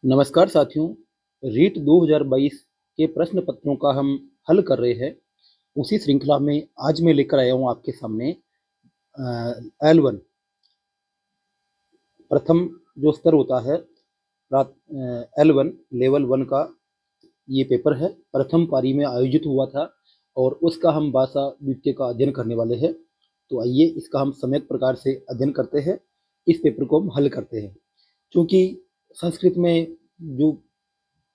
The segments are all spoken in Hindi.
नमस्कार साथियों। रीट 2022 के प्रश्न पत्रों का हम हल कर रहे हैं। उसी श्रृंखला में आज मैं लेकर आया हूँ आपके सामने L1 प्रथम जो स्तर होता है L1 लेवल 1 का ये पेपर है। प्रथम पारी में आयोजित हुआ था और उसका हम भाषा द्वितीय का अध्ययन करने वाले हैं। तो आइए इसका हम सम्यक प्रकार से अध्ययन करते हैं। इस पेपर को हम हल करते हैं। क्योंकि संस्कृत में जो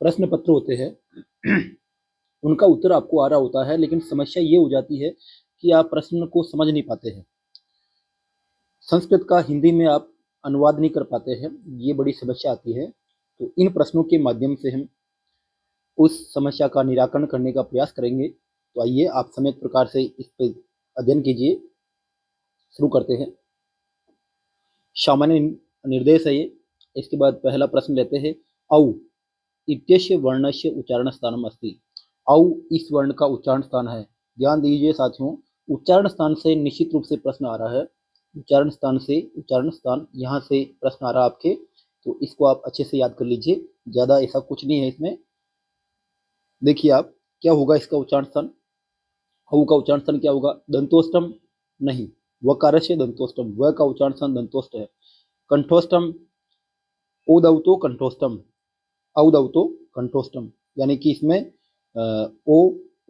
प्रश्न पत्र होते हैं उनका उत्तर आपको आ रहा होता है, लेकिन समस्या ये हो जाती है कि आप प्रश्न को समझ नहीं पाते हैं। संस्कृत का हिंदी में आप अनुवाद नहीं कर पाते हैं, ये बड़ी समस्या आती है। तो इन प्रश्नों के माध्यम से हम उस समस्या का निराकरण करने का प्रयास करेंगे। तो आइए आप सम्यक प्रकार से इस पर अध्ययन कीजिए। शुरू करते हैं। सामान्य निर्देश है ये। इसके बाद पहला प्रश्न लेते हैं। औ इत्यस्य वर्णस्य उच्चारण स्थानम अस्ति। औ इस वर्ण का उच्चारण स्थान है। ध्यान दीजिए साथियों, उच्चारण स्थान से निश्चित रूप से प्रश्न आ रहा है। उच्चारण स्थान यहाँ से प्रश्न आ रहा है आपके, तो इसको आप अच्छे से याद कर लीजिए। ज्यादा ऐसा कुछ नहीं है इसमें। देखिए आप क्या होगा इसका उच्चारण स्थान। औ का उच्चारण स्थान क्या होगा? दंतोष्टम नहीं, वकार से दंतोष्टम। व का उच्चारण स्थान दंतोष्ट है। कंठोष्टम, ओदौतो कंठोष्टम, औदौतो कंठोष्टम, यानी कि इसमें ओ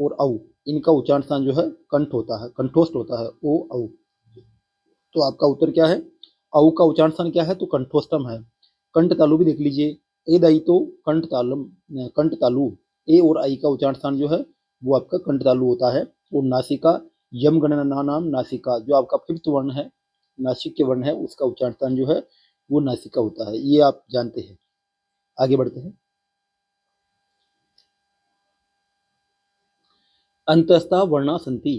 और औ इनका उच्चारण स्थान जो है कंठ होता है, कंठोष्ट होता है। ओ औ, तो आपका उत्तर क्या है? औ का उच्चारण स्थान क्या है? तो कंठोष्टम है। कंठ तालु भी देख लीजिए। ए दाई तो कंठ तालम, कंठ तालु। ए और आई का उच्चारण स्थान जो है वो आपका कंठ तालु होता है। और नासिका, यम गणना नाम नासिका, जो आपका फिफ्थ वर्ण है, नासिक के वर्ण है, उसका उच्चारण स्थान जो है वो नासिका होता है। ये आप जानते हैं। आगे बढ़ते हैं। अंतस्था वर्णा संति।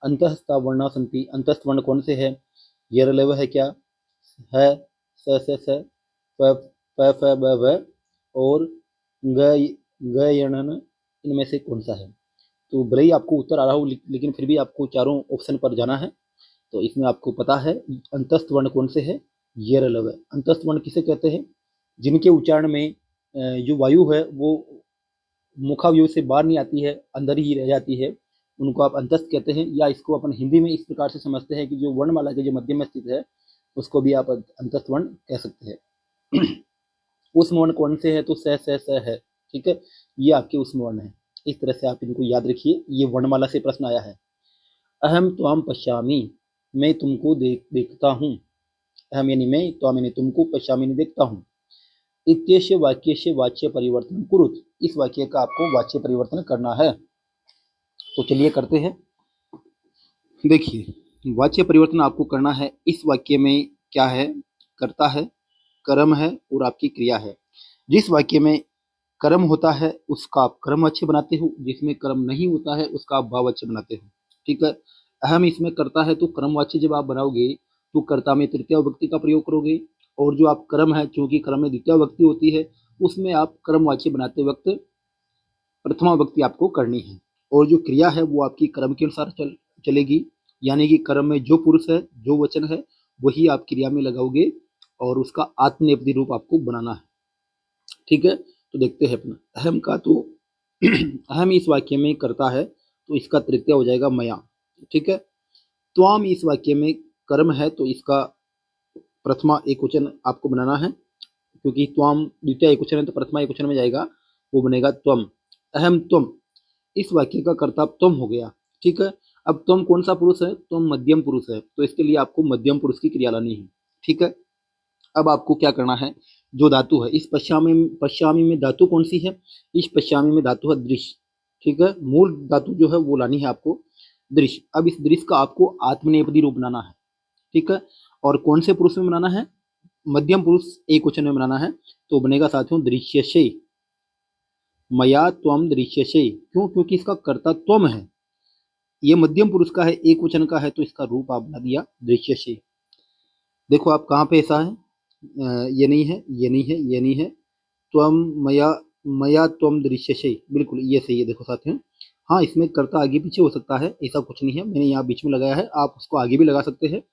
अंतस्था वर्णा संति। अंतस्थ वर्ण कौन से है? यरलव है क्या? है, स, प, फ ब व और ग यणन, इनमें से कौन सा है? तो भले ही आपको उत्तर आ रहा हो, लेकिन फिर भी आपको चारों ऑप्शन पर जाना है। तो इसमें आपको पता है अंतस्थ वर्ण कौन से है? यरलव। अंतस्थ वर्ण किसे कहते हैं? जिनके उच्चारण में जो वायु है वो मुखावयव से बाहर नहीं आती है, अंदर ही रह जाती है, उनको आप अंतस्थ कहते हैं। या इसको अपन हिंदी में इस प्रकार से समझते हैं कि जो वर्णमाला के जो मध्य में स्थित है उसको भी आप अंतस्थ वर्ण कह सकते हैं। उष्म वर्ण कौन से है? तो स है। ठीक है, ये आपके उष्म वर्ण है। इस तरह से आप इनको याद रखिए। ये वर्णमाला से प्रश्न आया है। अहम त्वाम पश्यामी, मैं तुमको देखता हूँ। अहम यानी मैं, त्वाम यानी तुमको, पश्यामी यानी देखता हूँ। इत्यस्य वाक्य से वाच्य परिवर्तन कुरुत। इस वाक्य का आपको वाच्य परिवर्तन करना है। तो चलिए करते हैं। देखिए, वाच्य परिवर्तन आपको करना है। इस वाक्य में क्या है? कर्ता है, कर्म है और आपकी क्रिया है। जिस वाक्य में कर्म होता है उसका आप कर्मवाच्य बनाते हो, जिसमें कर्म नहीं होता है उसका आप भाववाच्य बनाते हो। ठीक है, अहम इसमें कर्ता है तो कर्मवाच्य जब आप बनाओगे तो कर्ता में तृतीय विभक्ति का प्रयोग करोगे। और जो आप कर्म है, चूंकि कर्म में द्वितीय विभक्ति होती है, उसमें आप कर्मवाच्य बनाते वक्त प्रथमा विभक्ति आपको करनी है। और जो क्रिया है वो आपकी कर्म के अनुसार चलेगी। यानी कि कर्म में जो पुरुष है, जो वचन है, वही आप क्रिया में लगाओगे और उसका आत्मनेपदी रूप आपको बनाना है। ठीक है, तो देखते हैं अपना अहम का। तो अहम इस वाक्य में करता है तो इसका तृतीय हो जाएगा मया। ठीक है, त्वाम इस वाक्य में कर्म है तो इसका प्रथमा एक वचन आपको बनाना है। क्योंकि त्वाम द्वितीय एक वचन है तो प्रथमा एक वचन में जाएगा, वो बनेगा त्वम। अहम त्वम, इस वाक्य का कर्ता त्वम हो गया। ठीक है, अब त्वम कौन सा पुरुष है? त्वम मध्यम पुरुष है, तो इसके लिए आपको मध्यम पुरुष की क्रिया लानी है। ठीक है, अब आपको क्या करना है? जो धातु है, इस पश्यामी में धातु कौन सी है? इस पश्यामी में धातु है दृश्य। ठीक है, मूल धातु जो है वो लानी है आपको, दृश्य। अब इस दृश्य का आपको आत्मनेपदी रूप बनाना है। ठीक है, और कौन से पुरुष में बनाना है? मध्यम पुरुष एक वचन में बनाना है। तो बनेगा साथियों दृश्यसे, मया त्वम दृश्यसे। क्यों? क्योंकि इसका कर्ता त्वम है, ये मध्यम पुरुष का है, एक वचन का है, तो इसका रूप आप बना दिया दृश्यसे। देखो आप कहाँ पे ऐसा है, ये नहीं है, ये नहीं है, ये नहीं है। त्वम मया, मया त्वम दृश्यसे, बिल्कुल ये सही है। देखो साथियों, हाँ इसमें कर्ता आगे पीछे हो सकता है, ऐसा कुछ नहीं है। मैंने यहाँ बीच में लगाया है, आप उसको आगे भी लगा सकते हैं।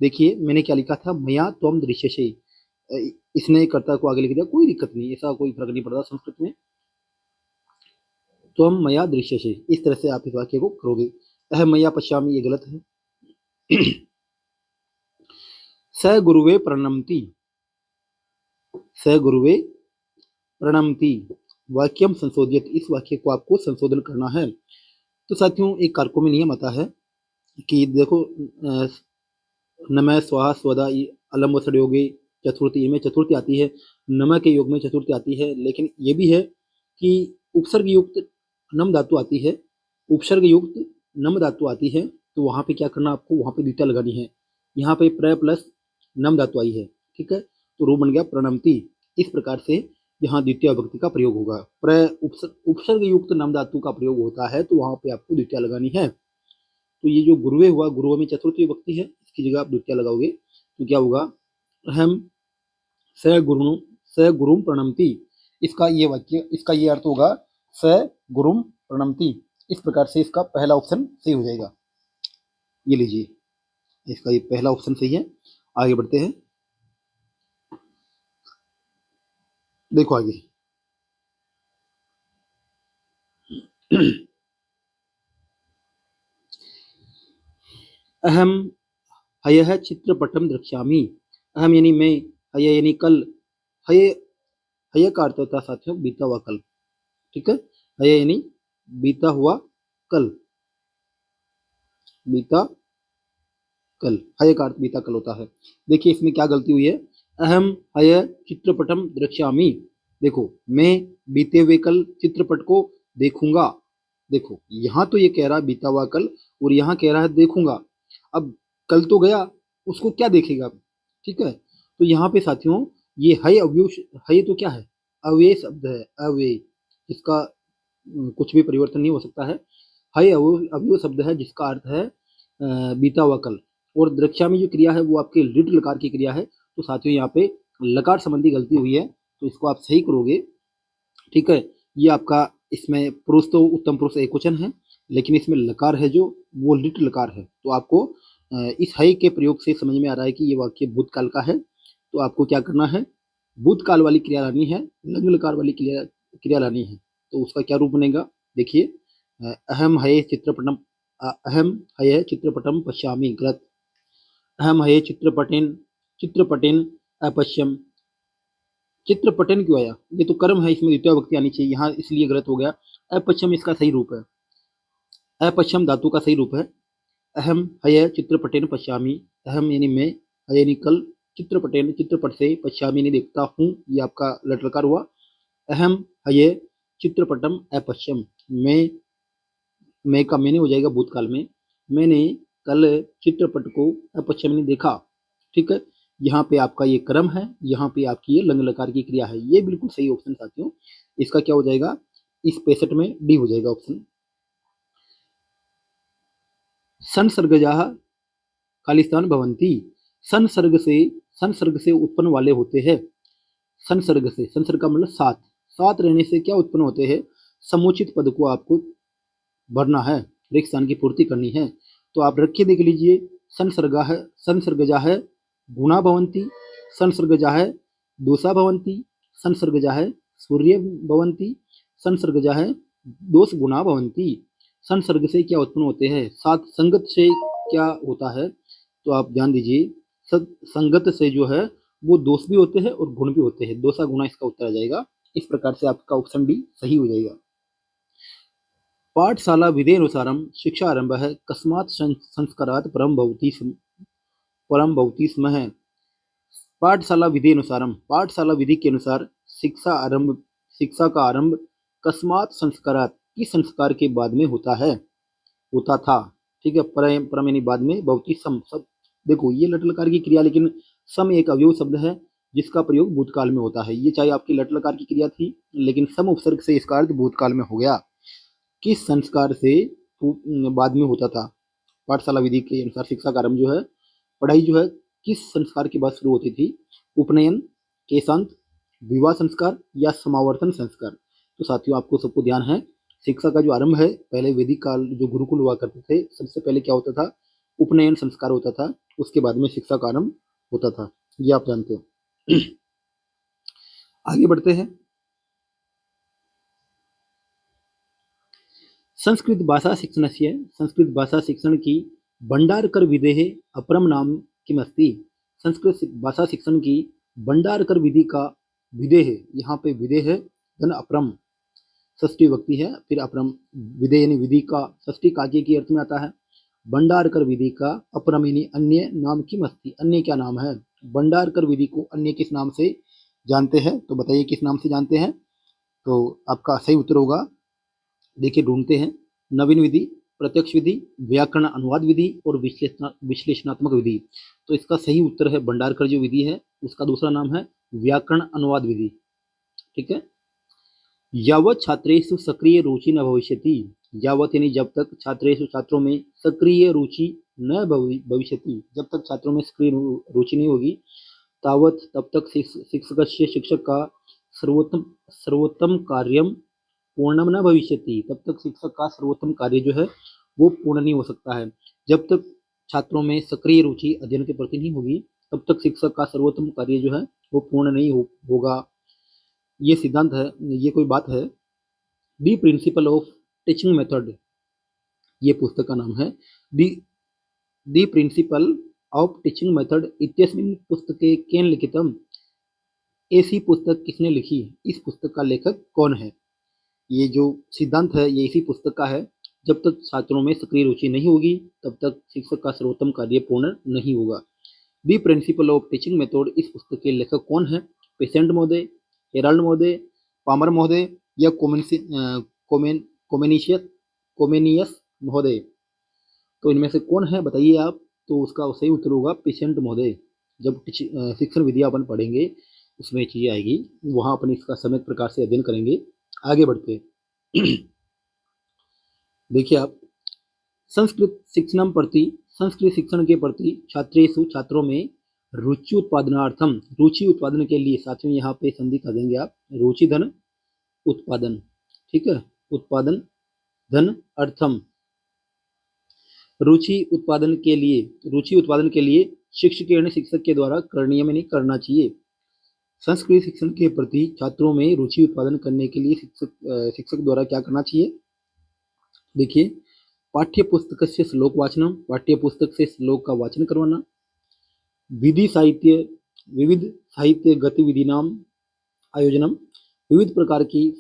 देखिए मैंने क्या लिखा था, मया त्वम दृश्यसे। इसने कर्ता को आगे लिख दिया, कोई दिक्कत नहीं, ऐसा कोई फर्क नहीं पड़ता संस्कृत में। तो हम मया दृश्य से, इस तरह से आप इस वाक्य को करोगे। अहम मया पश्यामि, ये गलत है। स गुरुवे प्रणमति, स गुरुवे प्रणमति, वाक्यम संशोधित, इस वाक्य को आपको संशोधन करना है। तो साथियों, एक कारकों में नियम आता है कि देखो, नमः स्वाहा स्वदा अलम वसड़ योगे चतुर्थी में चतुर्थी आती है, नमः के योग में चतुर्थी आती है, लेकिन ये भी है कि उपसर्ग युक्त नम धातु आती है, उपसर्ग युक्त नम धातु आती है, तो वहां पे क्या करना, आपको वहां पे द्वितीय लगानी है। यहाँ पे प्र प्लस नम धातु आई है, ठीक है, तो रूप बन गया प्रणमति। इस प्रकार से यहाँ द्वितीय विभक्ति का प्रयोग होगा। प्र उपसर्ग युक्त नम धातु का प्रयोग होता है, तो वहां पे आपको द्वितीय लगानी है। तो ये जो गुरुवे हुआ, गुरुवे में चतुर्थी विभक्ति है, इसकी जगह आप द्वितीय लगाओगे तो क्या होगा, अहम स गुरु स गुरुम प्रणमति, इसका ये वाक्य, इसका ये अर्थ होगा स गुरुम प्रणमति। इस प्रकार से इसका पहला ऑप्शन सही हो जाएगा। ये लीजिए, इसका ये पहला ऑप्शन सही है। आगे बढ़ते हैं, देखो आगे। अहम हयः चित्रपटम द्रक्ष्यामि, अहम यानी मैं, हय यानी कल, हय, हय का अर्थ होता है साथियों बीता हुआ कल, ठीक है, हय यानी बीता हुआ कल, बीता कल, हय का अर्थ बीता कल होता है। देखिए इसमें क्या गलती हुई है, अहम हय चित्रपटम द्रक्ष्यामि, देखो मैं बीते हुए कल चित्रपट को देखूंगा। देखो यहाँ तो ये कह रहा है बीता हुआ कल, और यहाँ कह रहा है देखूंगा। अब कल तो गया, उसको क्या देखेगा, ठीक है। तो यहाँ पे साथियों ये हय अव्यय, हय तो क्या है, अव्यय शब्द है, अव्यय, इसका कुछ भी परिवर्तन नहीं हो सकता है। हय अव्यय शब्द है जिसका अर्थ है बीता हुआ कल। और द्रक्ष्यामि जो क्रिया है वो आपके लिट लकार की क्रिया है, तो साथियों यहाँ पे लकार संबंधी गलती हुई है, तो इसको आप सही करोगे, ठीक है। ये आपका, इसमें पुरुष तो उत्तम पुरुष एकवचन है, लेकिन इसमें लकार है जो, वो लिट लकार है। तो आपको इस हय के प्रयोग से समझ में आ रहा है कि ये वाक्य भूतकाल का है। तो आपको क्या करना है, भूतकाल वाली क्रिया लानी है, लंग लकार वाली क्रिया क्रिया लानी है। तो उसका क्या रूप बनेगा, देखिए, अहम हये चित्रपटम, अहम हये चित्रपटम पश्यामि, गलत। अहम हये चित्रपटेन, चित्रपटेन अपश्यम, चित्रपटेन क्यों आया, ये तो कर्म है, इसमें द्वितीय विभक्ति आनी चाहिए यहाँ, इसलिए गलत हो गया। अपश्यम इसका सही रूप है, अपश्यम धातु का सही रूप है। अहम हय चित्रपटेन पश्यामि, अहम यानी मैं, हय यानी कल, चित्रपटेन चित्रपट से, पश्यामि यानी देखता हूँ, ये आपका लटलकार हुआ। अहम हय चित्रपटम अपश्यम, मैं का मैंने हो जाएगा भूतकाल में, मैंने कल चित्रपट को अपश्यम ने देखा, ठीक है। यहाँ पे आपका ये कर्म है, यहाँ पे आपकी ये लंग लकार की क्रिया है, ये बिल्कुल सही ऑप्शन साथियों। इसका क्या हो जाएगा, इस 65 में डी हो जाएगा ऑप्शन। संसर्गजाः खालिस्तान भवंती, संसर्ग से उत्पन्न वाले होते हैं। संसर्ग से, संसर्ग का मतलब साथ, साथ रहने से क्या उत्पन्न होते हैं, समुचित पद को आपको भरना है, रिक्त स्थान की पूर्ति करनी है। तो आप रखिए, देख लीजिए, संसर्गा है, संसर्गजा है गुणा भवंती, संसर्गजा है दोषा भवंती, संसर्गजा है सूर्य भवंती, संसर्गजा है दोष गुणा भवंती। संसर्ग से क्या उत्पन्न होते हैं, साथ संगत से क्या होता है, तो आप ध्यान दीजिए, संगत से जो है वो दोष भी होते हैं और गुण भी होते हैं, दोषा गुणा इसका उत्तर आ जाएगा। इस प्रकार से आपका ऑप्शन डी सही हो जाएगा। पाठशाला विधेनुसारम शिक्षा आरंभ है, कस्मात् संस्कारात् परम भवति स्म है। पाठशाला विधि अनुसारम, पाठशाला विधि के अनुसार शिक्षा का आरंभ कस्मात् संस्कारात्, किस संस्कार के बाद में होता है, होता था, ठीक है। परम यानी बाद में, भवति सम, सब देखो ये लट लकार की क्रिया, लेकिन सम एक अवयव शब्द है जिसका प्रयोग भूतकाल में होता है। ये चाहे आपकी लट लकार की क्रिया थी, लेकिन सम उपसर्ग से इसका अर्थ भूतकाल में हो गया। किस संस्कार से बाद में होता था, पाठशाला विधि के अनुसार शिक्षा का आरंभ जो है, पढ़ाई जो है किस संस्कार के बाद शुरू होती थी, उपनयन, केशांत, विवाह संस्कार या समावर्तन संस्कार। तो साथियों आपको सबको ध्यान है, शिक्षा का जो आरंभ है, पहले वैदिक काल जो गुरुकुल हुआ करते थे, सबसे पहले क्या होता था, उपनयन संस्कार होता था, उसके बाद में शिक्षा का आरंभ होता था, ये आप जानते हो। आगे बढ़ते हैं। संस्कृत भाषा शिक्षणस्य संस्कृत भाषा शिक्षण की भंडारकर विधेः अपरम नाम किमस्ति। संस्कृत भाषा शिक्षण की भंडारकर विधि का विधेय, यहाँ पे विधेय है धन अपरम षष्ठी विभक्ति है, फिर अपरम विधेय यानी विधि का षष्ठी काके की अर्थ में आता है। भंडारकर विधि का अपरम यानी अन्य नाम किमस्ति, अन्य क्या नाम है। भंडारकर विधि को अन्य किस नाम से जानते हैं, तो बताइए किस नाम से जानते हैं। तो आपका सही उत्तर होगा, देखिए ढूंढते हैं, नवीन विधि, प्रत्यक्ष विधि, व्याकरण अनुवाद विधि और विश्लेषणात्मक विधि। तो इसका सही उत्तर है भंडारकर जो विधि है उसका दूसरा नाम है व्याकरण अनुवाद विधि। ठीक है। यावत छात्रेषु सक्रिय रुचि न भविष्यति, यावत यानी जब तक, छात्रेषु छात्रों में, सक्रिय रुचि न भविष्यति जब तक छात्रों में सक्रिय रुचि नहीं होगी, तावत तब तक शिक्षकस्य शिक्षक का सर्वोत्तम कार्यम पूर्णम न भविष्यति, तब तक शिक्षक का सर्वोत्तम कार्य जो है वो पूर्ण नहीं हो सकता है। जब तक छात्रों में सक्रिय रुचि अध्ययन के प्रति नहीं होगी तब तक शिक्षक का सर्वोत्तम कार्य जो है वो पूर्ण नहीं होगा। ये सिद्धांत है, ये कोई बात है। दी प्रिंसिपल ऑफ टीचिंग मेथड, ये पुस्तक का नाम है। दी प्रिंसिपल ऑफ टीचिंग मेथड इत्यस्मिन् पुस्तके केन लिखितम, ऐसी पुस्तक किसने लिखी, इस पुस्तक का लेखक कौन है। ये जो सिद्धांत है ये इसी पुस्तक का है। जब तक छात्रों में सक्रिय रुचि नहीं होगी तब तक शिक्षक का सर्वोत्तम कार्य पूर्ण नहीं होगा। दी प्रिंसिपल ऑफ टीचिंग मेथड, इस पुस्तक के लेखक कौन है। पेसेंट महोदय, हेराल्ड महोदय, पामर महोदय या कोमेनियस महोदय। तो इनमें से कौन है बताइए आप। तो उसका सही उत्तर होगा पेसेंट महोदय। जब शिक्षण विधि अपन पढ़ेंगे उसमें चीजें आएगी, वहां अपन इसका सम्यक प्रकार से अध्ययन करेंगे। आगे बढ़ते देखिए आप, संस्कृत शिक्षण प्रति, संस्कृत शिक्षण के प्रति छात्रेषु छात्रों में रुचि उत्पादनार्थम, रुचि उत्पादन के लिए, साथियों यहाँ पे संधि कर देंगे आप, रुचि धन उत्पादन। ठीक है, उत्पादन धन अर्थम, रुचि उत्पादन के लिए, रुचि उत्पादन के लिए शिक्षक शिक्षक के द्वारा करणीय में नहीं करना चाहिए। संस्कृत शिक्षण के प्रति छात्रों में रुचि उत्पादन करने के लिए शिक्षक द्वारा क्या करना चाहिए। देखिए, पाठ्य पुस्तक से श्लोक वाचनम, पाठ्य पुस्तक से श्लोक का वाचन करवाना, विविध साहित्य गतिविधि नाम आयोजनम, विविध प्रकार की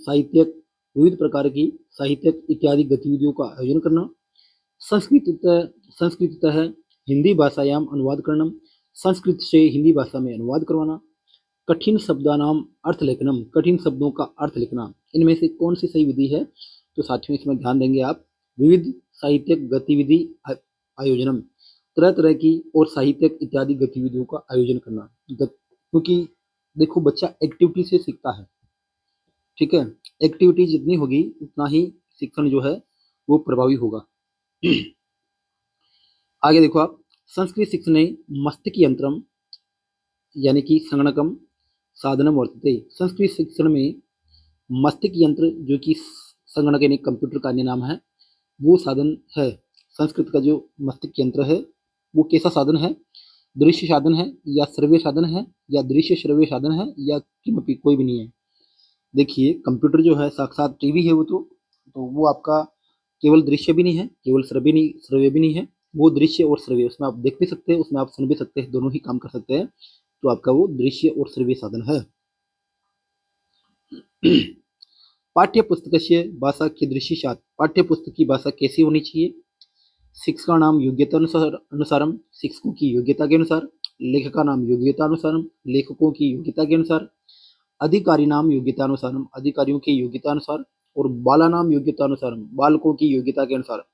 साहित्यक इत्यादि गतिविधियों का आयोजन करना, संस्कृततः हिंदी भाषायाम अनुवाद करना, संस्कृत से हिंदी भाषा में अनुवाद करवाना, कठिन शब्दानाम अर्थ लेखनम, कठिन शब्दों का अर्थ लिखना। इनमें से कौन सी सही विधि है। तो साथियों इसमें ध्यान देंगे आप, विविध साहित्यक गतिविधि आयोजनम, तरह तरह की और साहित्यक इत्यादि गतिविधियों का आयोजन करना। क्योंकि देखो बच्चा एक्टिविटी से सीखता है। ठीक है, एक्टिविटी जितनी होगी उतना ही शिक्षण जो है वो प्रभावी होगा। आगे देखो आप, संस्कृत शिक्षणे मस्तिष्क यंत्रम यानी कि संगणकम साधनम वर्तते। संस्कृत शिक्षण में मस्तिष्क यंत्र जो कि संगणक यानी कंप्यूटर का अन्य नाम है वो साधन है। संस्कृत का जो मस्तिष्क यंत्र है वो कैसा साधन है, दृश्य साधन है या श्रव्य साधन है या दृश्य श्रव्य साधन है या किमपि कोई भी नहीं है। देखिए कंप्यूटर जो है साक्षात टीवी है वो, तो वो आपका केवल दृश्य भी नहीं है, केवल श्रव्य भी नहीं है, वो दृश्य और श्रव्य, उसमें आप देख भी सकते हैं, उसमें आप सुन भी सकते हैं, दोनों ही काम कर सकते हैं। तो आपका वो दृश्य और श्रव्य साधन है। पाठ्य पुस्तक से भाषा की दृश्य, पाठ्य पुस्तक की भाषा कैसी होनी चाहिए। शिक्षका नाम योग्यता अनुसारम, शिक्षकों की योग्यता के अनुसार, लेखका नाम योग्यता अनुसारम, लेखकों की योग्यता के अनुसार, अधिकारी नाम योग्यता अनुसारम, अधिकारियों की योग्यता अनुसार, और बाला नाम योग्यता अनुसारम, बालकों की योग्यता के अनुसार।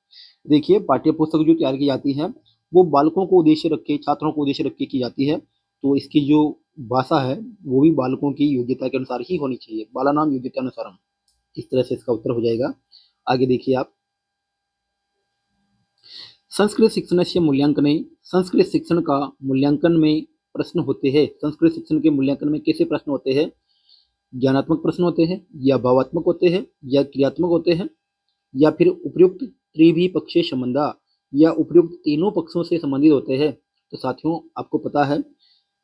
देखिए पाठ्य पुस्तक जो तैयार की जाती है वो बालकों को उद्देश्य रख के, छात्रों को उद्देश्य रख के की जाती है, तो इसकी जो भाषा है वो भी बालकों की योग्यता के अनुसार ही होनी चाहिए, बाला नाम योग्यता अनुसारम। इस तरह से इसका उत्तर हो जाएगा। आगे देखिए आप, संस्कृत शिक्षण से मूल्यांकन, संस्कृत शिक्षण का मूल्यांकन में प्रश्न होते हैं। संस्कृत शिक्षण के मूल्यांकन में कैसे प्रश्न होते हैं, ज्ञानात्मक प्रश्न होते हैं या भावात्मक होते हैं या क्रियात्मक होते हैं या फिर उपयुक्त त्रिविपक्षीय संबंधा या उपयुक्त तीनों पक्षों से संबंधित होते हैं। तो साथियों आपको पता है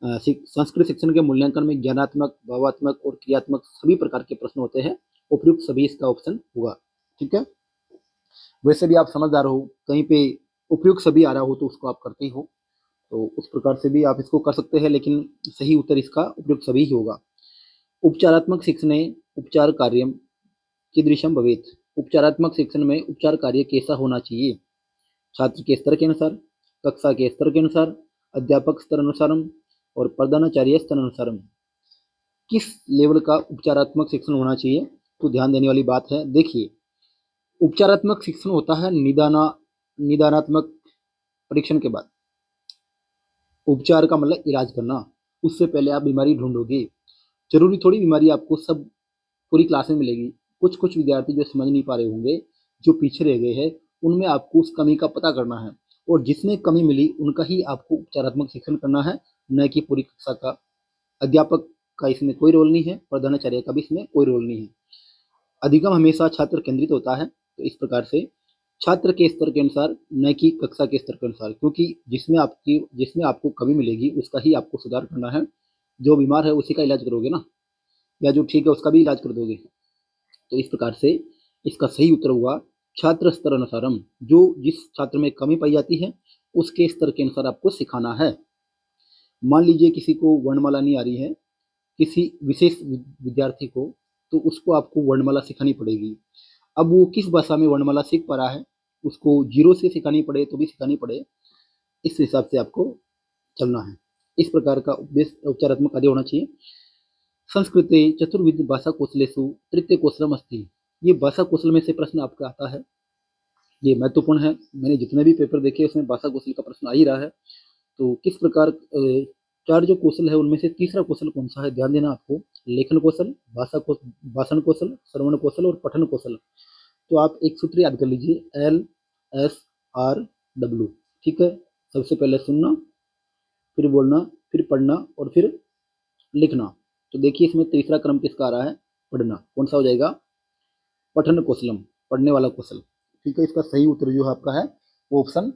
संस्कृत शिक्षण के मूल्यांकन में ज्ञानात्मक, भावात्मक और क्रियात्मक सभी प्रकार के प्रश्न होते हैं। उपयुक्त सभी इसका ऑप्शन होगा। ठीक है, वैसे भी आप समझदार हो, कहीं पे उपयुक्त सभी आ रहा हो तो उसको आप करते ही हो, तो उस प्रकार से भी आप इसको कर सकते हैं, लेकिन सही उत्तर इसका उपयुक्त सभी ही होगा। उपचारात्मक शिक्षणे उपचार कार्यम कीदृशम भवेत्। उपचारात्मक शिक्षण में उपचार कार्य कैसा होना चाहिए? छात्र के स्तर के अनुसार, कक्षा के स्तर के अनुसार, अध्यापक स्तर अनुसारम और प्रधानाचार्य स्तर अनुसारम। किस लेवल का उपचारात्मक शिक्षण होना चाहिए? तो ध्यान देने वाली बात है, देखिए उपचारात्मक शिक्षण होता है निदानात्मक परीक्षण के बाद। उपचार का मतलब इलाज करना, उससे पहले आप बीमारी ढूंढोगे। जरूरी थोड़ी बीमारी आपको सब पूरी क्लास में मिलेगी। कुछ कुछ विद्यार्थी जो समझ नहीं पा रहे होंगे, जो पीछे रह गए हैं, उनमें आपको उस कमी का पता करना है, और जिसमें कमी मिली उनका ही आपको उपचारात्मक शिक्षण करना है, न कि पूरी कक्षा का। अध्यापक का इसमें कोई रोल नहीं है, प्रधानाचार्य का भी इसमें कोई रोल नहीं है। अधिगम हमेशा छात्र केंद्रित होता है, तो इस प्रकार से छात्र के स्तर के अनुसार, न कि कक्षा के स्तर के अनुसार, क्योंकि जिसमें आपको कमी मिलेगी उसका ही आपको सुधार करना है। जो बीमार है उसी का इलाज करोगे ना, या जो ठीक है उसका भी इलाज कर दोगे। तो इस प्रकार से इसका सही उत्तर हुआ छात्र स्तर अनुसारम। जो जिस छात्र में कमी पाई जाती है उसके स्तर के अनुसार आपको सिखाना है। मान लीजिए किसी को वर्णमाला नहीं आ रही है, किसी विशेष विद्यार्थी को, तो उसको आपको वर्णमाला सिखानी पड़ेगी। अब वो किस भाषा में वर्णमाला सीख पा रहा है, उसको जीरो से सिखानी पड़े तो भी सिखानी पड़े, इस हिसाब से आपको चलना है। इस प्रकार का उपदेश उपचारात्मक कार्य होना चाहिए। संस्कृते चतुर्विध भाषा कौशलेषु तृतीय कौशलम अस्ति। ये भाषा कौशल में से प्रश्न आपका आता है, ये महत्वपूर्ण है। मैंने जितने भी पेपर देखे उसमें भाषा कौशल का प्रश्न आ ही रहा है। तो किस प्रकार चार जो कौशल है उनमें से तीसरा कौशल कौन सा है, ध्यान देना आपको। लेखन कौशल, भाषण कौशल, श्रवण कौशल और पठन कौशल। तो आप एक सूत्र याद कर लीजिए, LSRW। ठीक है, सबसे पहले सुनना, फिर बोलना, फिर पढ़ना और फिर लिखना। तो देखिए इसमें तीसरा क्रम किसका आ रहा है, पढ़ना। कौन सा हो जाएगा, पठन कौशलम, पढ़ने वाला कौशल। ठीक है, इसका सही उत्तर जो है आपका है वो ऑप्शन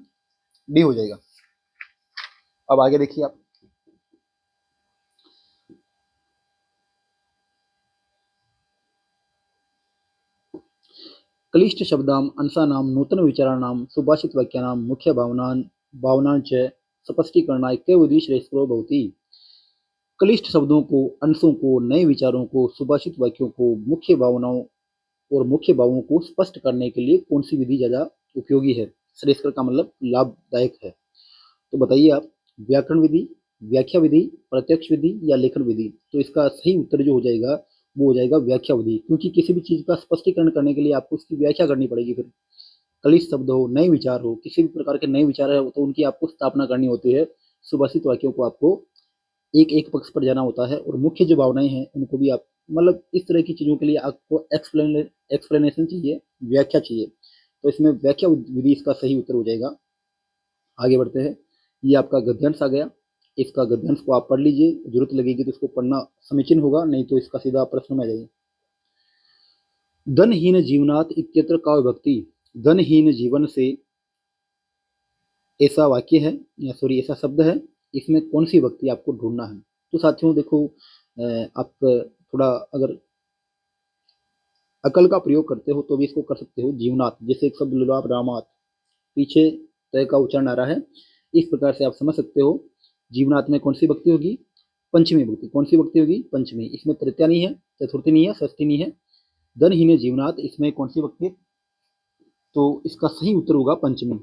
डी हो जाएगा। अब आगे देखिए आप, क्लिष्ट शब्दाम अंशानाम नूतन विचाराणाम सुभाषित वाक्यानाम मुख्य भावनांच स्पष्टीकरणाय विधि श्रेष्ठो भवति। क्लिष्ट शब्दों को, अंशों को, नए विचारों को, सुभाषित वाक्यों को, मुख्य भावनाओं और मुख्य भावों को स्पष्ट करने के लिए कौन सी विधि ज्यादा उपयोगी है? श्रेष्ठ का मतलब लाभदायक है। तो बताइए आप, व्याकरण विधि, व्याख्या विधि, प्रत्यक्ष विधि या लेखन विधि? तो इसका सही उत्तर जो हो जाएगा वो हो जाएगा व्याख्या विधि, क्योंकि किसी भी चीज का स्पष्टीकरण करने के लिए आपको उसकी व्याख्या करनी पड़ेगी। फिर कलिष्ठ शब्द हो, नए विचार हो, किसी भी प्रकार के नए विचार है तो उनकी आपको स्थापना करनी होती है। सुभाषित वाक्यों को आपको एक एक पक्ष पर जाना होता है, और मुख्य जो भावनाएं हैं उनको भी आप, मतलब इस तरह की चीजों के लिए आपको एक्सप्लेनेशन चाहिए, व्याख्या चाहिए। तो इसमें व्याख्या विधि इसका सही उत्तर हो जाएगा। आगे बढ़ते हैं, ये आपका गद्यांश आ गया। इसका गद्यांश को आप पढ़ लीजिए, जरूरत लगेगी तो इसको पढ़ना समीचीन होगा, नहीं तो इसका सीधा प्रश्न में आ जाइए। धनहीन जीवनात् इत्यत्र का विभक्ति। धनहीन जीवन से ऐसा वाक्य है, या सॉरी ऐसा शब्द है, इसमें कौन सी विभक्ति आपको ढूंढना है। तो साथियों देखो, आप थोड़ा अगर अकल का प्रयोग करते हो तो भी इसको कर सकते हो। जीवनात्, जैसे एक शब्द ले लो आप, रामात, पीछे तय का उच्चारण आ रहा है, इस प्रकार से आप समझ सकते हो। जीवनात् में कौन सी विभक्ति होगी, पंचमी विभक्ति। कौन सी विभक्ति होगी, पंचमी। इसमें तृतीया नहीं है, चतुर्थी नहीं है, षष्ठी नहीं है। धनहीन जीवनात्, इसमें कौन सी विभक्ति, तो इसका सही उत्तर होगा पंचमी।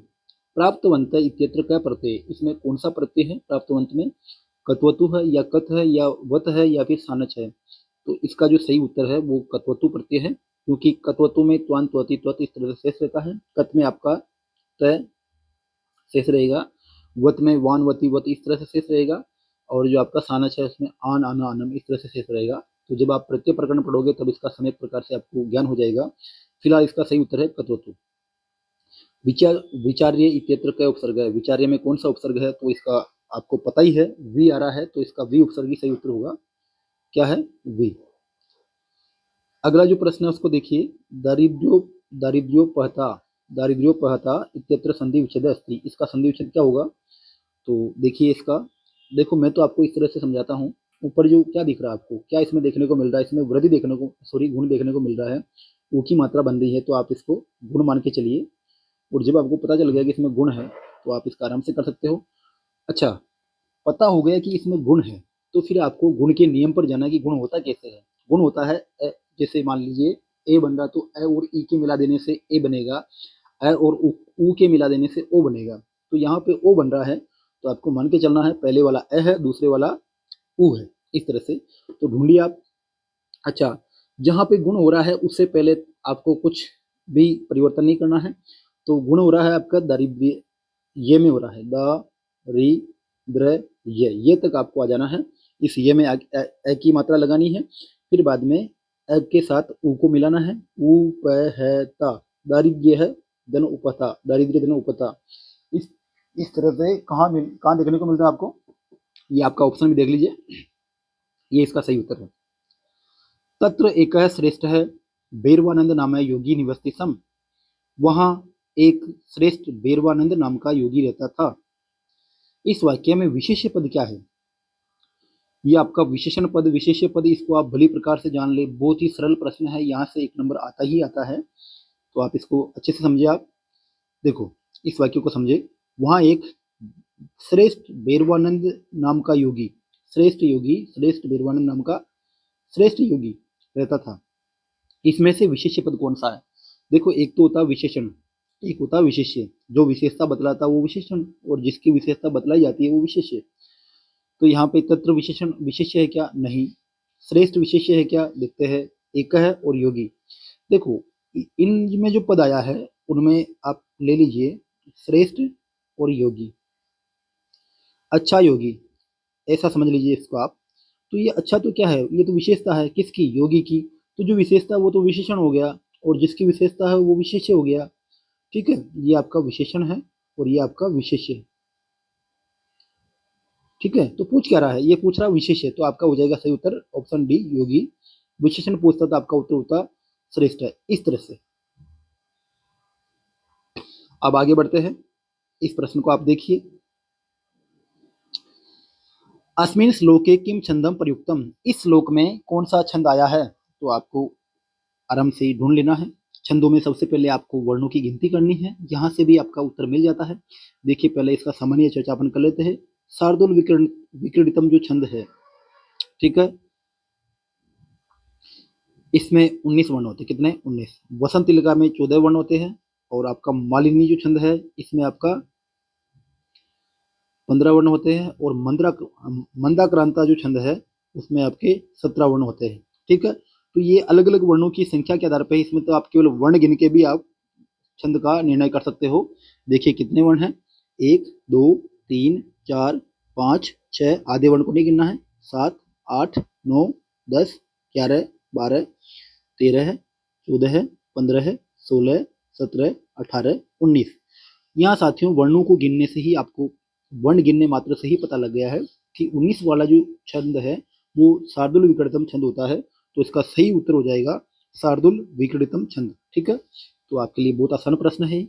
प्राप्तवंत इत्यत्र क्या प्रत्यय, इसमें कौन सा प्रत्यय है प्राप्तवंत में, कत्वतु है या कथ है या वत है या फिर सानच है? तो इसका जो सही उत्तर है वो कत्वतु प्रत्यय है, क्योंकि कत्वतु में त्वान त्वति त्वत इस तरह से शेष रहता है। कत में आपका तय शेष रहेगा, वत में वान वती वत इस तरह से शेष रहेगा, और जो आपका सानच है उसमें आन आना आनम इस तरह से शेष रहेगा। तो जब आप प्रत्यय प्रकरण पढ़ोगे तब इसका सम्यक प्रकार से आपको ज्ञान हो जाएगा। फिलहाल इसका सही उत्तर है कत्वतु। विचार्य इत्यत्र क्या उपसर्ग है, विचार्य में कौन सा उपसर्ग है? तो इसका आपको पता ही है, वी आ रहा है, तो इसका वी उपसर्ग ही सही उत्तर होगा। क्या है, वी। अगला जो प्रश्न है उसको देखिए, दारिद्र्यो दारिद्र्योपहता दारिद्र्योपहता इत्यत्र संधि विच्छेद अस्ति। इसका संधि विच्छेद क्या होगा? तो देखिए इसका, देखो मैं तो आपको इस तरह से समझाता हूँ। ऊपर जो क्या दिख रहा है आपको, क्या इसमें देखने को मिल रहा है, इसमें वृद्धि देखने को, सॉरी गुण देखने को मिल रहा है। ऊ की मात्रा बन रही है तो आप इसको गुण मान के चलिए। और जब आपको पता चल गया कि इसमें गुण है तो आप इसका आराम से कर सकते हो। अच्छा, पता हो गया कि इसमें गुण है, तो फिर आपको गुण के नियम पर जाना कि गुण होता कैसे है। गुण होता है जैसे मान लीजिए ए बन रहा तो ए और ई के मिला देने से ए बनेगा, ए और ऊ के मिला देने से ओ बनेगा। तो यहाँ पे ओ बन रहा है तो आपको मान के चलना है पहले वाला ए है, दूसरे वाला ऊ है, इस तरह से। तो ढूंढिए आप। अच्छा, जहाँ पे गुण हो रहा है उससे पहले आपको कुछ भी परिवर्तन नहीं करना है। तो गुण हो रहा है आपका दारिद्र्य, ये में हो रहा है द रि द्र ये तक आपको आ जाना है। इस ये में ए की मात्रा लगानी है, फिर बाद में ए के साथ ऊ को मिलाना है। ऊ प है ता, दारिद्र्य है धन उपता, दारिद्र्य धन उपता। इस इस तरह से कहाँ देखने को मिलता है आपको, ये आपका ऑप्शन भी देख लीजिए, ये इसका सही उत्तर है। तत्र एक श्रेष्ठ है बेरवानंद नाम योगी निवस्ति सम, वहां एक श्रेष्ठ बेरवानंद नाम का योगी रहता था। इस वाक्य में विशेष्य पद क्या है? ये आपका विशेषण पद, विशेष्य पद, इसको आप भली प्रकार से जान ले। बहुत ही सरल प्रश्न है, यहाँ से 1 नंबर आता ही आता है। तो आप इसको अच्छे से समझे। आप देखो इस वाक्य को समझे। वहां एक श्रेष्ठ बेरवानंद नाम का योगी, श्रेष्ठ योगी, श्रेष्ठ बेरवानंद नाम का श्रेष्ठ योगी रहता था। इसमें से विशेष्य पद कौन सा है? देखो एक तो होता विशेषण, एक होता विशेष्य। जो विशेषता बतलाता है वो विशेषण, और जिसकी विशेषता बतलाई जाती है वो विशेष्य। तो यहाँ पे तत्र विशेषण विशेष्य है क्या? नहीं। श्रेष्ठ विशेष्य है क्या? देखते हैं। एक है और योगी। देखो इन में जो पद आया है उनमें आप ले लीजिए श्रेष्ठ और योगी, अच्छा योगी, ऐसा समझ लीजिए इसको आप। तो ये अच्छा तो क्या है, ये तो विशेषता है किसकी? योगी की। तो जो विशेषता है वो तो विशेषण हो गया, और जिसकी विशेषता है वो विशेष्य हो गया। ठीक है, ये आपका विशेषण है और ये आपका विशेष्य है। ठीक है, तो पूछ क्या रहा है? ये पूछ रहा विशेष्य, तो आपका हो जाएगा सही उत्तर ऑप्शन डी योगी। विशेषण पूछता तो आपका उत्तर होता श्रेष्ठ है। इस तरह से अब आगे बढ़ते हैं। इस प्रश्न को आप देखिए। अस्मिन श्लोके किम छंदम प्रयुक्तम, इस श्लोक में कौन सा छंद आया है? तो आपको आराम से ढूंढ लेना है। छंदों में सबसे पहले आपको वर्णों की गिनती करनी है, यहाँ से भी आपका उत्तर मिल जाता है। देखिए पहले इसका सामान्य चर्चा अपन कर लेते हैं। शार्दुल विक्रीडितम जो छंद है, ठीक है, इसमें 19 वर्ण होते हैं। कितने? 19। वसंत तिलका में 14 वर्ण होते हैं। और आपका मालिनी जो छंद है इसमें आपका 15 वर्ण होते हैं। और मंदाक्रांता जो छंद है उसमें आपके 17 वर्ण होते हैं। ठीक है, तो ये अलग अलग वर्णों की संख्या के आधार पर, इसमें तो आप केवल वर्ण गिन के भी आप छंद का निर्णय कर सकते हो। देखिए कितने वर्ण हैं, 1 2 3 4 5 6, आधे वर्ण को नहीं गिनना है, 7 8 9 10 11 12 13 है, 14 है, 15 है, 16 17 18 19। यहाँ साथियों वर्णों को गिनने से ही आपको, वर्ण गिनने मात्र से ही पता लग गया है कि 19 वाला जो छंद है वो शार्दुल विक्रीडितम छंद होता है। तो इसका सही उत्तर हो जाएगा शार्दुल विक्रीडितम छंद। ठीक है, तो आपके लिए बहुत आसान प्रश्न है।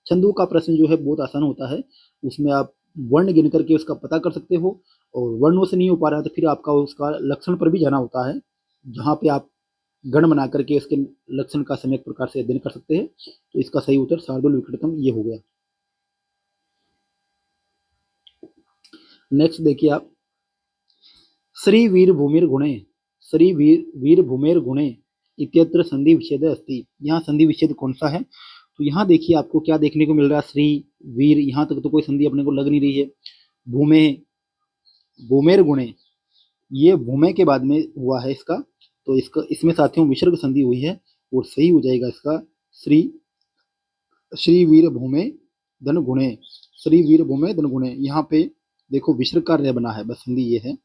छंदों का प्रश्न जो है बहुत आसान होता है, उसमें आप वर्ण गिन करके उसका पता कर सकते हो। और वर्णों से नहीं हो पा रहा है तो फिर आपका उसका लक्षण पर भी जाना होता है, जहाँ पे आप गण बना करके उसके लक्षण का सम्यक प्रकार से अध्ययन कर सकते हैं। तो इसका सही उत्तर शार्दुल विक्रीडितम ये हो गया। नेक्स्ट देखिए आप, श्री वीर भूमिर गुणे, श्री वीर भूमिर गुणे इत्यत्र संधि विच्छेद अस्ति, यहाँ संधि विच्छेद कौन सा है? तो यहाँ देखिए आपको क्या देखने को मिल रहा है, श्री वीर, यहाँ तक तो कोई संधि अपने को लग नहीं रही है। भूमे, भूमेर गुणे, ये भूमे के बाद में हुआ है इसका, तो इसका इसमें साथियों विसर्ग संधि हुई है, और सही हो जाएगा इसका श्री, श्री वीर भूमे धन गुणे, श्री वीर भूमे धन गुणे। यहाँ पे देखो विसर्ग का रे बना है, बस संधि ये है,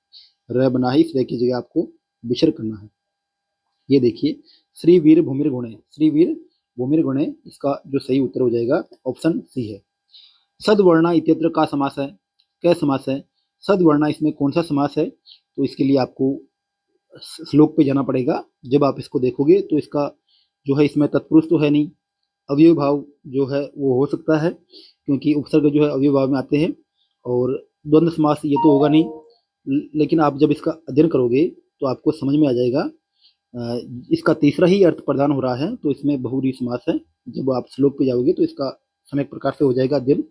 र बना है, इस रे की जगह आपको विसर्ग करना है। ये देखिए श्री वीर भूमिर गुणे, श्री वीर भूमिर गुणे, इसका जो सही उत्तर हो जाएगा ऑप्शन सी है। सद्वर्णा इत्यत्र का समास है, क्या समास है? सद्वर्णा, इसमें कौन सा समास है? तो इसके लिए आपको श्लोक पे जाना पड़ेगा। जब आप इसको देखोगे तो इसका जो है, इसमें तत्पुरुष तो है नहीं, अवयव भाव जो है वो हो सकता है, क्योंकि उपसर्ग जो है अवयव भाव में आते हैं। और द्वंद्व समास ये तो होगा नहीं, लेकिन आप जब इसका अध्ययन करोगे तो आपको समझ में आ जाएगा। इसका तीसरा ही अर्थ प्रदान हो रहा है, तो इसमें बहुव्रीहि समास है। जब आप श्लोक पे जाओगे तो इसका सम्यक प्रकार से हो जाएगा अध्ययन।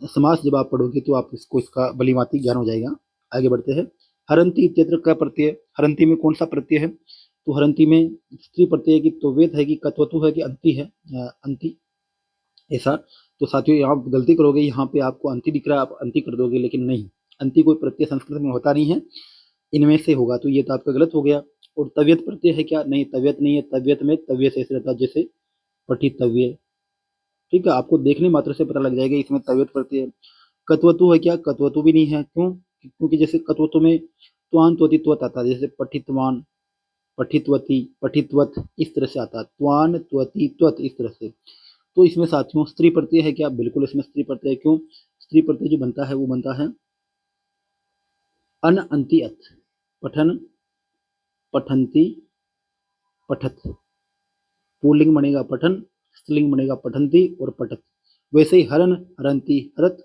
समास जब आप पढ़ोगे तो आप इसको इसका भलीभांति ज्ञान हो जाएगा। आगे बढ़ते हैं। हरंती इत्यत्र का प्रत्यय, हरंती में कौन सा प्रत्यय है? तो हरंती में स्त्री प्रत्यय की तोवेत है कि कत्वतु है कि अंति है, अंति ऐसा। तो साथियों यहाँ आप गलती करोगे, यहाँ पे आपको अंति दिख रहा है, आप अंति कर दोगे, लेकिन नहीं, अंति कोई प्रत्यय संस्कृत में होता नहीं है, इनमें से होगा, तो ये तो आपका गलत हो गया। और तव्यत प्रत्यय है क्या? नहीं, तव्यत नहीं है। तव्यत में तव्य से ऐसे रहता है जैसे पठितव्य, ठीक है, आपको देखने मात्र से पता लग जाएगा इसमें तव्यत प्रत्यय है। कत्वतु है क्या? कत्वतु भी नहीं है। क्यों? क्योंकि जैसे कत्वतु में त्वान त्वति त्वत आता है, जैसे पठितवान, पठितवती, पठितवत, इस तरह से आता है, त्वान त्वति त्वत, इस तरह से। तो इसमें साथियों स्त्री प्रत्यय है क्या? बिल्कुल इसमें स्त्री प्रत्यय है। क्यों? स्त्री प्रत्यय जो बनता है वो बनता है अन अंति अत, पठन, पठंती, पठत, पुल्लिंग बनेगा पठन, स्त्रीलिंग बनेगा पठंती और पठत। वैसे ही हरन, हरंती, हरत,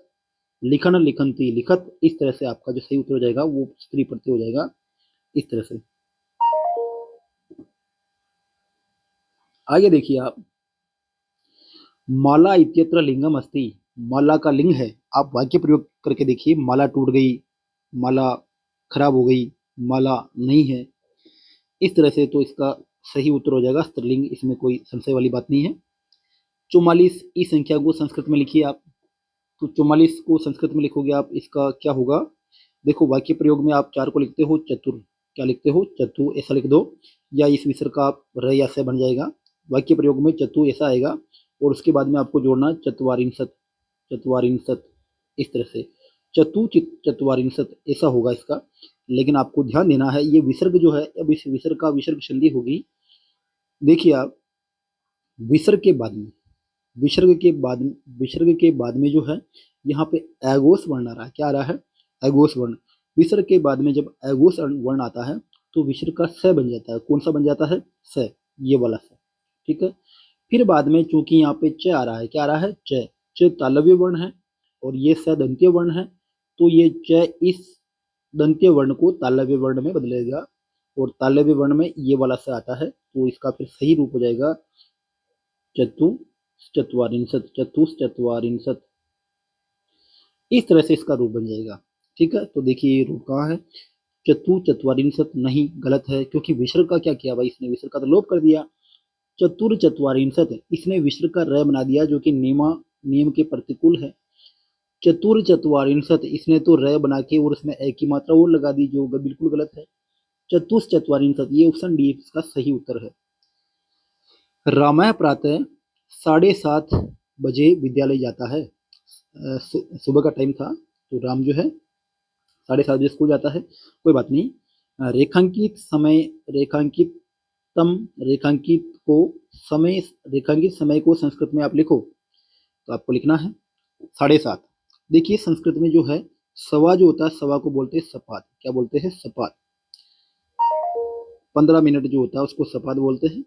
लिखन, लिखंती, लिखत, इस तरह से आपका जो सही उत्तर हो जाएगा वो स्त्री प्रत्यय हो जाएगा, इस तरह से। आगे देखिए आप, माला इत्यत्र लिंगम अस्ति, माला का लिंग है। आप वाक्य प्रयोग करके देखिए, माला टूट गई, माला खराब हो गई, माला नहीं है, इस तरह से। तो इसका सही उत्तर हो जाएगा स्त्रीलिंग, इसमें कोई संशय वाली बात नहीं है। 44 इस संख्या को संस्कृत में लिखिए आप। तो 44 को संस्कृत में लिखोगे आप, इसका क्या होगा? देखो, वाक्य प्रयोग में आप 4 को लिखते हो चतुर, क्या लिखते हो? चतु, ऐसा लिख दो, या इस विसर्ग का आप र या से बन जाएगा। वाक्य प्रयोग में चतु ऐसा आएगा, और उसके बाद में आपको जोड़ना चत्वारिंशत, चत्वारिंशत, इस तरह से चतु चत्वारिंशत ऐसा होगा इसका। लेकिन आपको ध्यान देना है, ये विसर्ग जो है, अब इस विसर्ग का विसर्ग संधि होगी। देखिए आप, विसर्ग के बाद में, विसर्ग के बाद में जो है यहाँ पे एगोस वर्ण आ रहा है। क्या आ रहा है? एगोस वर्ण। विसर्ग के बाद में जब एगोस वर्ण आता है तो विसर्ग का स बन जाता है। कौन सा बन जाता है? स, ये वाला स, ठीक है। फिर बाद में चूंकि यहाँ पे च आ रहा है, क्या आ रहा है? च, च तालव्य वर्ण है और ये स दंत्य वर्ण है, तो ये च इस दंत्य वर्ण को तालव्य वर्ण में बदलेगा, और तालव्य वर्ण में ये वाला स आता है, तो इसका फिर सही रूप हो जाएगा चतुश्चत्वारिंशत्, चतुश्चत्वारिंशत्, इस तरह से इसका रूप बन जाएगा, ठीक है। तो देखिए ये रूप कहाँ है? चतुश्चत्वारिंशत् नहीं, गलत है, क्योंकि विसर्ग का क्या किया भाई, इसने विसर्ग का तो लोप कर दिया। चतुर्चत्वारिंशत्, इसने विसर्ग का र बना दिया, जो कि नियम के प्रतिकूल है। चतुर्चत्वारिंशत्, इसने तो र बना के और उसमें एक की मात्रा और लगा दी, जो बिल्कुल गलत है। चतुश्चत्वारिंशत्, ये ऑप्शन डी इसका सही उत्तर है। रामाय प्रातः 7:30 बजे विद्यालय जाता है। सुबह का टाइम था, तो राम जो है 7:30 बजे स्कूल जाता है, कोई बात नहीं। रेखांकित समय, रेखांकित को समय, रेखांकित समय को संस्कृत में आप लिखो, तो आपको लिखना है 7:30। देखिए संस्कृत में जो है सवा जो होता है, सवा को बोलते हैं सपाद। क्या बोलते हैं? सपाद। 15 मिनट जो होता है उसको सपाद बोलते हैं,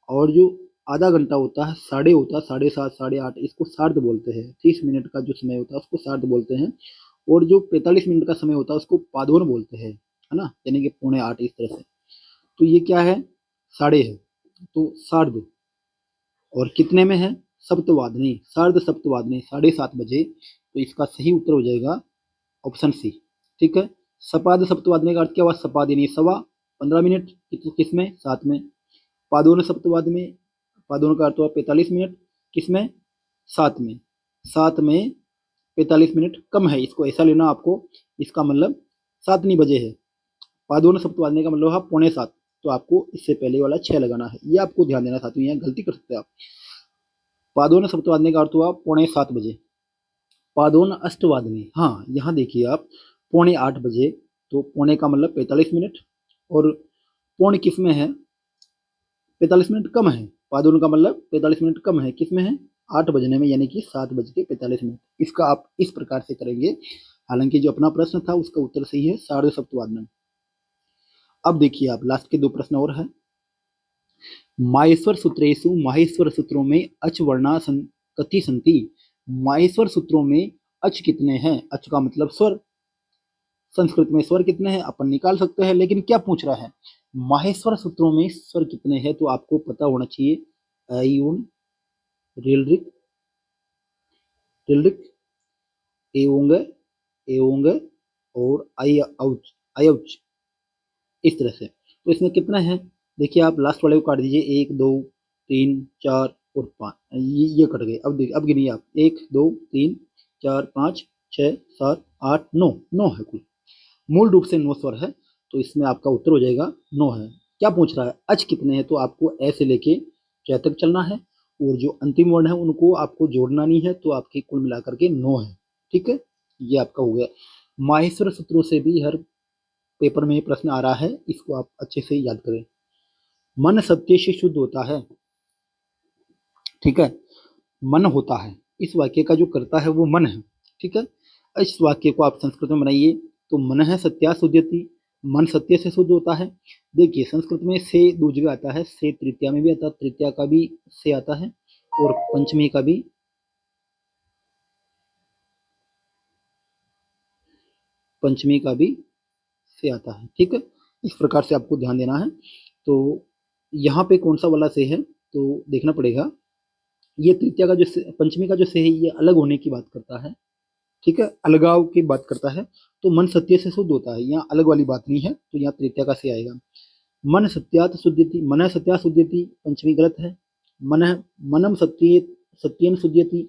और जो आधा घंटा होता है, साढ़े होता है, 7:30, 8:30, इसको सार्ध बोलते हैं। 30 मिनट का जो समय होता है उसको सार्ध बोलते हैं, और जो 45 मिनट का समय होता है उसको पादोन बोलते हैं, है ना, यानी कि 7:45, इस तरह से। तो ये क्या है? साढ़े है, तो सार्ध। और कितने में है? सप्तवादनी, सार्ध सप्तवादनी, 7:30 बजे। तो इसका सही उत्तर हो जाएगा ऑप्शन सी, ठीक है। सपाद सप्तवादनी का अर्थ क्या हुआ? सपाद यानी सवा, 15 मिनट, किसमें? 7 में। पादोन सप्तवाद में, पादोन का अर्थ हुआ 45 मिनट, किसमें? 7 में। 7 में 45 मिनट कम है, इसको ऐसा लेना आपको, इसका मतलब 7 नहीं बजे है। पादोन सप्तवादने का मतलब है 6:45, तो आपको इससे पहले वाला 6 लगाना है, ये आपको ध्यान देना साथियों, यहाँ गलती कर सकते हैं आप। पादोन सप्तवादने का अर्थ हुआ 7:45 बजे। पादोन अष्टवादने, हाँ यहाँ देखिए आप, 7:45 बजे, तो पौने का मतलब 45 मिनट, और पौन किस में है? 45 मिनट कम है। पादोन का मतलब 45 मिनट कम है, किस में है? 8 बजने में, यानी कि 7:45। इसका आप इस प्रकार से करेंगे। हालांकि जो अपना प्रश्न था उसका उत्तर सही है, सार्ध सप्तवादन। अब देखिए आप, लास्ट के 2 प्रश्न और है। माहेश्वर सूत्रेषु, माहेश्वर सूत्रों में अच वर्णा कति संति। माहेश्वर सूत्रों में अच कितने हैं? अच का मतलब स्वर, संस्कृत में स्वर कितने हैं अपन निकाल सकते हैं, लेकिन क्या पूछ रहा है, माहेश्वर सूत्रों में स्वर कितने हैं, तो आपको पता होना चाहिए अयून, रिलरिक, रिलरिक, एओंग, एओंग और आयउच, इस तरह से। तो इसमें कितना है, देखिए आप लास्ट वाले को काट दीजिए, 1 2 3 4 और 5, ये कट गए। अब देखिए, अब गिनिए आप, 1 2 3 4 5 6 7 8 9, 9 है कुल, मूल रूप से 9 स्वर है। तो इसमें आपका उत्तर हो जाएगा 9 है। क्या पूछ रहा है, अच कितने हैं, तो आपको ए से लेके च तक चलना है, और जो अंतिम वर्ण है उनको आपको जोड़ना नहीं है, तो आपकी कुल मिलाकर के 9 है। ठीक है, ये आपका हो गया। माहेश्वर सूत्रों से भी हर पेपर में प्रश्न आ रहा है, इसको आप अच्छे से याद करें। मन सत्य से शुद्ध होता है, ठीक है, मन होता है, इस वाक्य का जो कर्ता है वो मन है। ठीक है, इस वाक्य को आप संस्कृत में बनाइए, तो मन है सत्या शुद्धति, मन सत्य से शुद्ध होता है। देखिए संस्कृत में से दो जगह आता है, से तृतीया में भी आता है, तृतीया का भी से आता है, और पंचमी का भी, पंचमी का भी से आता है। ठीक है, इस प्रकार से आपको ध्यान देना है। तो यहाँ पे कौन सा वाला से है, तो देखना पड़ेगा। ये तृतीया का जो पंचमी का जो से है, ये अलग होने की बात करता है। ठीक है, अलगाव की बात करता है। तो मन सत्य से शुद्ध होता है, यहाँ अलग वाली बात नहीं है, तो यहाँ तृतीया का से आएगा। मन सत्यात शुद्ध्यति, मन सत्या शुद्ध्यति, पंचमी गलत है। मन मनम सत्य, सत्यन शुद्ध्यति,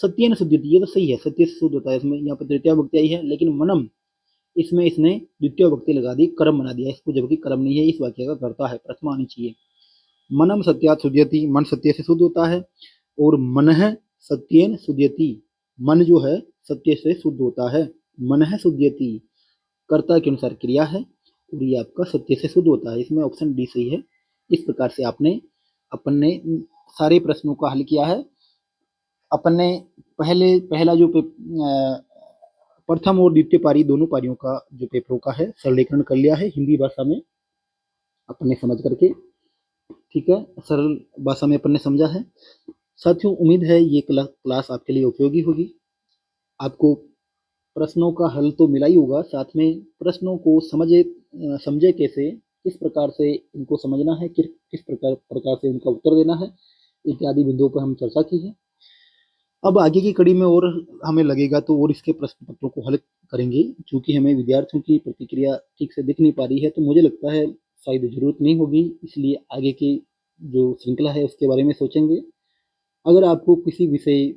सत्यन शुद्ध्यति, ये तो सही है, सत्य से शुद्ध होता है। इसमें यहाँ पर तृतीया भक्ति आई है, लेकिन मनम, इसमें इसने द्वितीय भक्ति लगा दी, कर्म बना दिया इसको, जबकि कर्म नहीं है, इस वाक्य का कर्ता है, प्रथमा आनी चाहिए। मनम सत्यात शुद्ध्यति, मन सत्य से शुद्ध होता है, और मन सत्येन शुद्ध्यति, मन जो है सत्य से शुद्ध होता है। मन शुद्ध्यति कर्ता के अनुसार क्रिया है, और ये आपका सत्य से शुद्ध होता है, इसमें ऑप्शन डी सही है। इस प्रकार से अपन ने सारे प्रश्नों का हल किया है। अपन ने पहला जो प्रथम और द्वितीय पारी, दोनों पारियों का जो पेपरों का है सरलीकरण कर लिया है हिंदी भाषा में अपन ने समझ करके। ठीक है, सरल भाषा में अपन ने समझा है। साथियों, उम्मीद है ये क्लास आपके लिए उपयोगी होगी। आपको प्रश्नों का हल तो मिला ही होगा, साथ में प्रश्नों को समझे कैसे, किस प्रकार से इनको समझना है, किस प्रकार से इनका उत्तर देना है, इत्यादि बिंदुओं पर हम चर्चा की है। अब आगे की कड़ी में और हमें लगेगा तो और इसके प्रश्न पत्रों को हल करेंगे, क्योंकि हमें विद्यार्थियों की प्रतिक्रिया ठीक से दिख नहीं पा रही है, तो मुझे लगता है शायद जरूरत नहीं होगी, इसलिए आगे की जो श्रृंखला है उसके बारे में सोचेंगे। अगर आपको किसी विषय,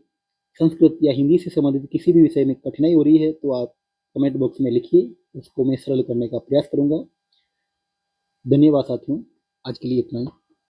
संस्कृत या हिंदी से संबंधित किसी भी विषय में कठिनाई हो रही है, तो आप कमेंट बॉक्स में लिखिए, उसको मैं सरल करने का प्रयास करूंगा। धन्यवाद साथियों, आज के लिए इतना ही।